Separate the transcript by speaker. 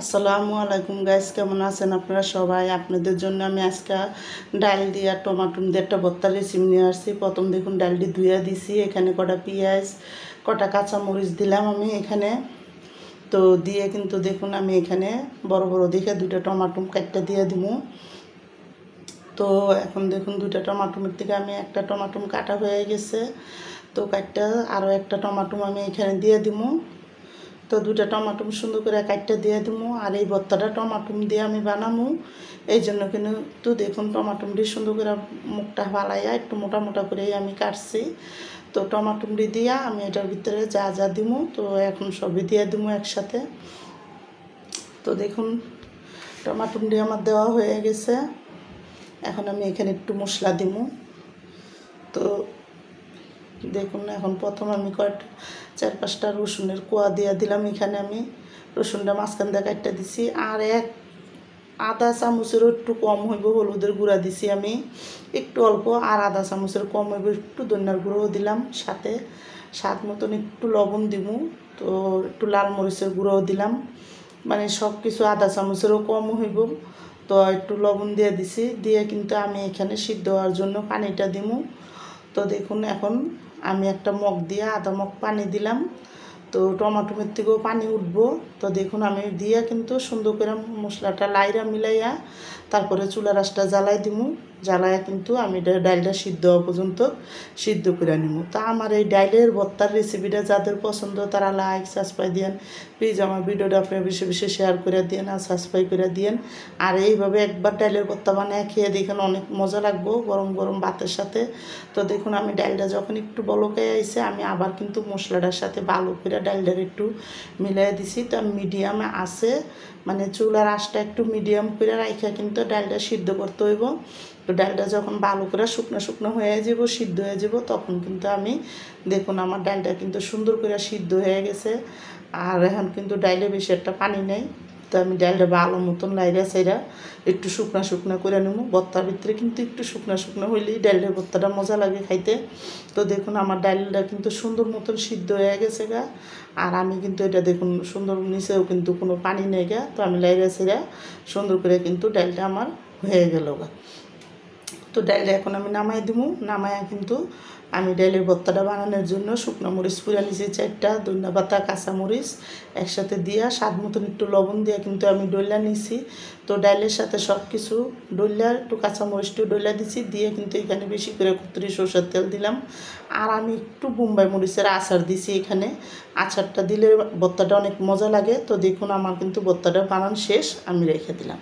Speaker 1: আসসালামু আলাইকুম গাইস, কেমন আছেন আপনারা সবাই? আপনাদের জন্য আমি আজকে ডাল দিয়ে টমাটো দিয়ে একটা ভর্তা রেসিপি নিয়ে আসছি। প্রথম দেখুন ডালটি ধুয়ে দিছি, এখানে কটা পেঁয়াজ কটা কাঁচামরিচ দিলাম আমি এখানে। তো দিয়ে কিন্তু দেখুন আমি এখানে বড় বড় দেখে দুইটা টমাটো কাটটা দিয়ে দিব। তো এখন দেখুন দুইটা টমাটোমের থেকে আমি একটা টমাটো কাটা হয়ে গেছে। তো কাটটা আরও একটা টমাটো আমি এখানে দিয়ে দিব। তো দুটা টমাটো সুন্দর করে কাটতে দিয়ে দেবো। আর এই ভর্তাটা টমাটো দিয়ে আমি বানাবো, এই জন্য কিন্তু দেখুন টমাটোটি সুন্দর করে মুখটা ফালাইয়া একটু মোটা মোটা করেই আমি কাটছি। তো টমাটোটি দিয়া আমি এটার ভিতরে যা যা দিব, তো এখন সবই দিয়ে দেবো একসাথে। তো দেখুন টমাটোটি আমার দেওয়া হয়ে গেছে। এখন আমি এখানে একটু মশলা দিব। তো দেখুন এখন প্রথম আমি কয়েকটা 4-5টা রসুনের কোয়া দিয়ে দিলাম। এখানে আমি রসুনটা মাঝখান দিয়ে কাটটা দিছি। আর আধা চামচেরও একটু কম হইব হলুদের গুঁড়া দিছি আমি একটু অল্প, আর আধা চামচের কম হইব একটু ধনিয়ার গুঁড়োও দিলাম, সাথে স্বাদ মতন একটু লবণ দিব। তো একটু লাল মরিচের গুঁড়োও দিলাম, মানে সব কিছু আধা চামচেরও কম হইব। তো একটু লবণ দিয়ে দিছি, দিয়ে কিন্তু আমি এখানে সিদ্ধ হওয়ার জন্য পানিটা দিব। তো দেখুন এখন আমি একটা মগ দিয়ে আধা মগ পানি দিলাম। তো টমাটোমের থেকেও পানি উঠবো। তো দেখুন আমি দিয়ে কিন্তু সুন্দর করে মশলাটা লাইরা মিলাইয়া তারপরে চুলা রাসটা জ্বালাই দিব। জ্বালাইয়া কিন্তু আমি ডালটা সিদ্ধ হওয়া পর্যন্ত সিদ্ধ করে নিব। তা আমার এই ডাইলের ভর্তার রেসিপিটা যাদের পছন্দ তারা লাইক সাবস্ক্রাইব দিয়েন। প্লিজ আমার ভিডিওটা আপনার বেশি বেশি শেয়ার করে দিয়েন আর সাবস্ক্রাইব করে দিয়েন। আর এইভাবে একবার ডাইলের ভর্তা বানিয়ে খেয়ে দেখেন, অনেক মজা লাগবো গরম গরম ভাতের সাথে। তো দেখুন আমি ডালটা যখন একটু বলকে আইছে, আমি আবার কিন্তু মশলাটার সাথে ভালো করে ডালটার একটু মিলাই দিছি। তা মিডিয়ামে আছে, মানে চুলার আঁচটা একটু মিডিয়াম করে রাখা কিন্তু ডালটা সিদ্ধ করতে হইব। তো ডালটা যখন ভালো করে শুকনো শুকনো হয়ে যাব, সিদ্ধ হয়ে যাব, তখন কিন্তু আমি দেখুন আমার ডালটা কিন্তু সুন্দর করে সিদ্ধ হয়ে গেছে। আর এখন কিন্তু ডালে বেশি একটা পানি নেই। তো আমি ডালটা ভালো মতন লাইরা সাইরা একটু শুকনা শুকনো করে নেব। ভর্তার ভিতরে কিন্তু একটু শুকনো শুকনো হইলেই ডালের ভর্তাটা মজা লাগে খাইতে। তো দেখুন আমার ডালটা কিন্তু সুন্দর মতন সিদ্ধ হয়ে গেছে গা। আর আমি কিন্তু এটা দেখুন সুন্দর, নিচেও কিন্তু কোনো পানি নেই গা। তো আমি লাইরা সাইরা সুন্দর করে কিন্তু ডালটা আমার হয়ে গেল গা। তো ডালটা এখন আমি নামাই দিব। নামাইয়া কিন্তু আমি ডালের ভর্তাটা বানানোর জন্য শুকনো মরিচ পুরা নিচে 4টা, ধনিয়া পাতা কাঁচামরিচ একসাথে দিয়া স্বাদ মতন একটু লবণ দিয়ে কিন্তু আমি ডইলা নিছি। তো ডালের সাথে সব কিছু ডইলা একটু কাঁচামরিচটু ডইলা দিছি, দিয়ে কিন্তু এখানে বেশি করে কুতুরি সরষের তেল দিলাম। আর আমি একটু বোম্বাই মরিচের আচার দিছি এখানে। আচারটা দিলে ভর্তাটা অনেক মজা লাগে। তো দেখুন আমার কিন্তু ভর্তাটা বানান শেষ, আমি রেখে দিলাম।